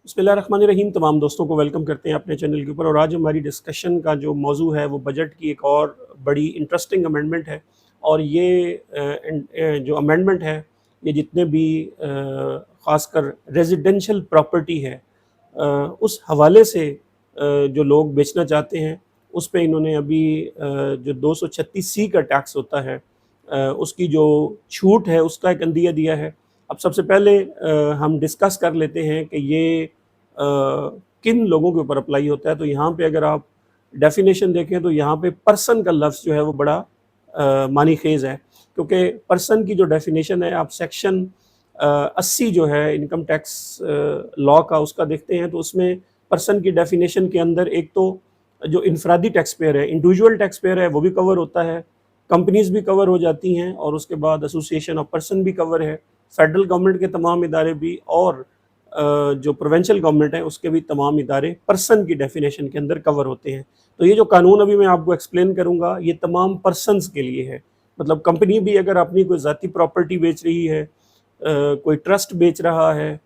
बिस्मिल्लाहिर्रहमानिर्रहीम। तमाम दोस्तों को वेलकम करते हैं अपने चैनल के ऊपर। और आज हमारी डिस्कशन का जो मौजू है वो बजट की एक और बड़ी इंटरेस्टिंग अमेंडमेंट है। और ये जो अमेंडमेंट है ये जितने भी ख़ासकर रेजिडेंशियल प्रॉपर्टी है उस हवाले से जो लोग बेचना चाहते हैं उस पे इन्होंने अभी जो 236C का टैक्स होता है उसकी जो छूट है उसका एक अंदिया दिया है। अब सबसे पहले हम डिस्कस कर लेते हैं कि ये किन लोगों के ऊपर अप्लाई होता है। तो यहाँ पे अगर आप डेफिनेशन देखें तो यहाँ पे पर्सन का लफ्ज़ जो है वो बड़ा मानी खेज़ है, क्योंकि पर्सन की जो डेफिनेशन है आप सेक्शन 80 जो है इनकम टैक्स लॉ का उसका देखते हैं तो उसमें पर्सन की डेफिनेशन के अंदर एक तो जो इनफरादी टैक्स पेयर है, इंडिविजुअल टैक्स पेयर है, वो भी कवर होता है, कंपनीज भी कवर हो जाती हैं, और उसके बाद एसोसिएशन ऑफ पर्सन भी कवर है, फेडरल गवर्नमेंट के तमाम इदारे भी, और जो प्रोविंशियल गवर्नमेंट है उसके भी तमाम इदारे पर्सन की डेफिनेशन के अंदर कवर होते हैं। तो ये जो कानून अभी मैं आपको एक्सप्लेन करूँगा ये तमाम पर्सनस के लिए है। मतलब कंपनी भी अगर अपनी कोई ज़ाती प्रॉपर्टी बेच रही है, कोई ट्रस्ट बेच रहा है,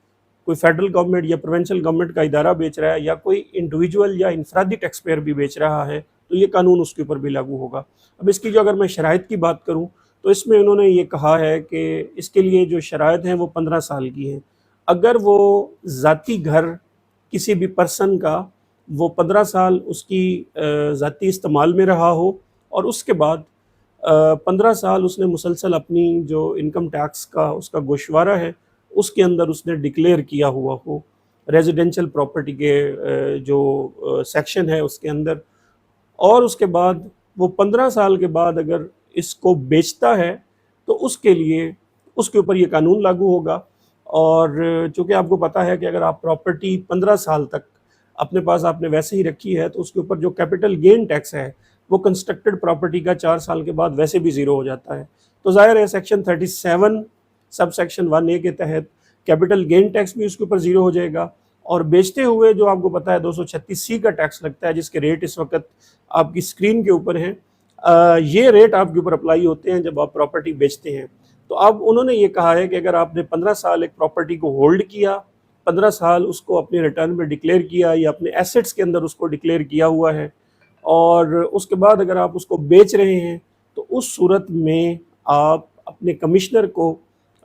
कोई फेडरल गवर्नमेंट या प्रोविंशियल गवर्नमेंट का इदारा बेच रहा है, या कोई इंडिविजुअल या इनफरादी टैक्स पेयर भी बेच रहा है, तो ये कानून उसके ऊपर भी लागू होगा। अब इसकी जो अगर मैं शराइत की बात करूँ तो इसमें उन्होंने ये कहा है कि इसके लिए जो शराइत हैं वो 15 साल की हैं। अगर वो ज़ाती घर किसी भी पर्सन का वो 15 साल उसकी ज़ाती इस्तेमाल में रहा हो, और उसके बाद 15 साल उसने मुसलसल अपनी जो इनकम टैक्स का उसका गोशवारा है उसके अंदर उसने डिक्लेयर किया हुआ हो रेजिडेंशियल प्रॉपर्टी के जो सेक्शन है उसके अंदर, और उसके बाद वो 15 साल के बाद अगर इसको बेचता है तो उसके लिए उसके ऊपर ये कानून लागू होगा। और चूँकि आपको पता है कि अगर आप प्रॉपर्टी 15 साल तक अपने पास आपने वैसे ही रखी है तो उसके ऊपर जो कैपिटल गेन टैक्स है वो कंस्ट्रक्टेड प्रॉपर्टी का 4 साल के बाद वैसे भी ज़ीरो हो जाता है। तो ज़ाहिर है सेक्शन 37 सब सेक्शन 1A के तहत कैपिटल गेन टैक्स भी उसके ऊपर ज़ीरो हो जाएगा, और बेचते हुए जो आपको पता है 236C का टैक्स लगता है जिसके रेट इस वक्त आपकी स्क्रीन के ऊपर हैं, ये रेट आपके ऊपर अप्लाई होते हैं जब आप प्रॉपर्टी बेचते हैं। तो अब उन्होंने ये कहा है कि अगर आपने 15 साल एक प्रॉपर्टी को होल्ड किया, 15 साल उसको अपने रिटर्न में डिक्लेयर किया या अपने एसेट्स के अंदर उसको डिक्लेयर किया हुआ है, और उसके बाद अगर आप उसको बेच रहे हैं तो उस सूरत में आप अपने कमिश्नर को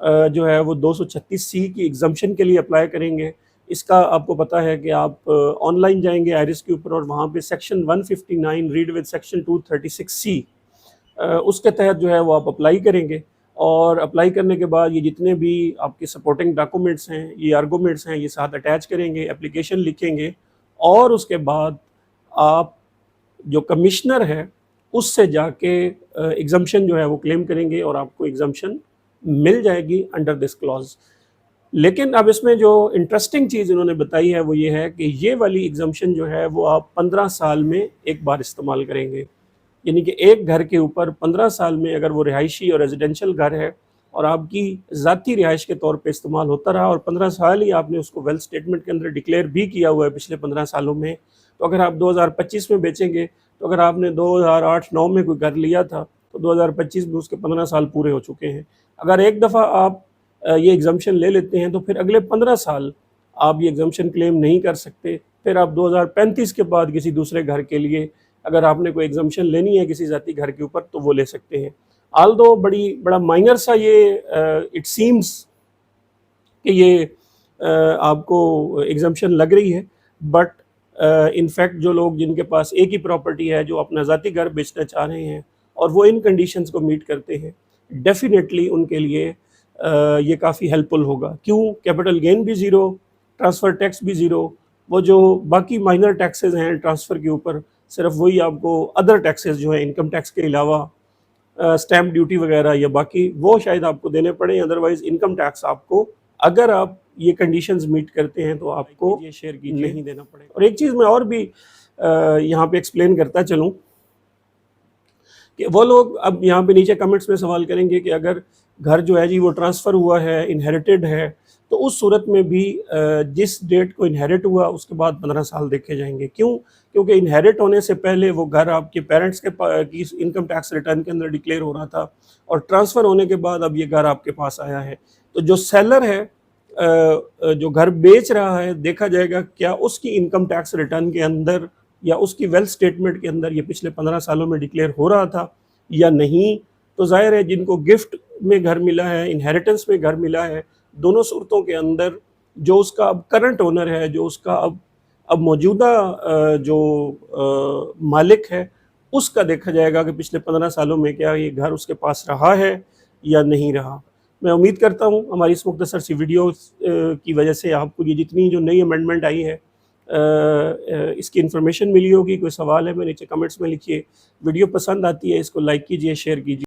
जो है वो 236C की एग्जम्पशन के लिए अप्लाई करेंगे। इसका आपको पता है कि आप ऑनलाइन जाएंगे आयरिस के ऊपर और वहाँ पे section 159 read with section 236C उसके तहत जो है वो आप अप्लाई करेंगे। और अप्लाई करने के बाद ये जितने भी आपके सपोर्टिंग डॉक्यूमेंट्स हैं, ये आर्गूमेंट्स हैं, ये साथ अटैच करेंगे, एप्लीकेशन लिखेंगे, और उसके बाद आप जो कमिश्नर है उससे जाके एग्जम्पशन जो है वो क्लेम करेंगे और आपको एग्जम्पशन मिल जाएगी अंडर दिस क्लॉज। लेकिन अब इसमें जो इंटरेस्टिंग चीज़ इन्होंने बताई है वो ये है कि ये वाली एग्जम्पशन जो है वो आप 15 साल में एक बार इस्तेमाल करेंगे। यानी कि एक घर के ऊपर 15 साल में अगर वो रिहायशी और रेजिडेंशियल घर है और आपकी ज़ाती रिहाइश के तौर पे इस्तेमाल होता रहा और 15 साल ही आपने उसको वेल्थ स्टेटमेंट के अंदर डिक्लेयर भी किया हुआ है पिछले 15 सालों में, तो अगर आप 2025 में बेचेंगे तो अगर आपने 2008-9 में कोई घर लिया था तो 2025 में उसके 15 साल पूरे हो चुके हैं। अगर एक दफ़ा आप ये एग्जम्पशन ले लेते हैं तो फिर अगले 15 साल आप ये एग्जम्पशन क्लेम नहीं कर सकते। फिर आप 2035 के बाद किसी दूसरे घर के लिए अगर आपने कोई एग्जम्पशन लेनी है किसी ज़ाती घर के ऊपर तो वो ले सकते हैं। आल दो बड़ा माइनर सा ये इट सीम्स कि ये आपको एग्जम्पशन लग रही है, बट इनफैक्ट जो लोग जिनके पास एक ही प्रॉपर्टी है जो अपना ज़ाती घर बेचना चाह रहे हैं और वो इन कंडीशंस को मीट करते हैं, डेफिनेटली उनके लिए ये काफ़ी हेल्पफुल होगा। क्यों? कैपिटल गेन भी ज़ीरो, ट्रांसफ़र टैक्स भी ज़ीरो, वो जो बाकी माइनर टैक्सेस हैं ट्रांसफ़र के ऊपर सिर्फ वही आपको अदर टैक्सेस जो है इनकम टैक्स के अलावा स्टैम्प ड्यूटी वगैरह या बाकी वो शायद आपको देने पड़े, अदरवाइज़ इनकम टैक्स आपको अगर आप ये कंडीशंस मीट करते हैं तो आपको ये शेयर की नहीं देना पड़ेगा। और एक चीज़ मैं और भी यहाँ पे एक्सप्लेन करता चलूँ कि वो लोग अब यहाँ पे नीचे कमेंट्स में सवाल करेंगे कि अगर घर जो है जी वो ट्रांसफ़र हुआ है, इनहेरिटेड है, तो उस सूरत में भी जिस डेट को इनहेरिट हुआ उसके बाद 15 साल देखे जाएंगे। क्यों? क्योंकि इनहेरिट होने से पहले वो घर आपके पेरेंट्स के की इनकम टैक्स रिटर्न के अंदर डिक्लेयर हो रहा था, और ट्रांसफ़र होने के बाद अब ये घर आपके पास आया है। तो जो सेलर है جو گھر بیچ رہا ہے دیکھا جائے گا کیا اس کی انکم ٹیکس ریٹرن کے اندر یا اس کی ویلتھ سٹیٹمنٹ کے اندر یہ پچھلے 15 سالوں میں ڈکلیئر ہو رہا تھا یا نہیں. تو ظاہر ہے جن کو گفٹ میں گھر ملا ہے، انہیریٹنس میں گھر ملا ہے، دونوں صورتوں کے اندر جو اس کا اب کرنٹ اونر ہے، جو اس کا اب موجودہ جو مالک ہے، اس کا دیکھا جائے گا کہ پچھلے 15 سالوں میں کیا یہ گھر اس کے پاس رہا ہے یا نہیں رہا. میں امید کرتا ہوں ہماری اس مختصر سی ویڈیو کی وجہ سے آپ کو یہ جتنی جو نئی امینڈمنٹ آئی ہے اس کی انفارمیشن ملی ہوگی. کوئی سوال ہے میں نیچے کمنٹس میں لکھیے. ویڈیو پسند آتی ہے اس کو لائک کیجئے، شیئر کیجئے.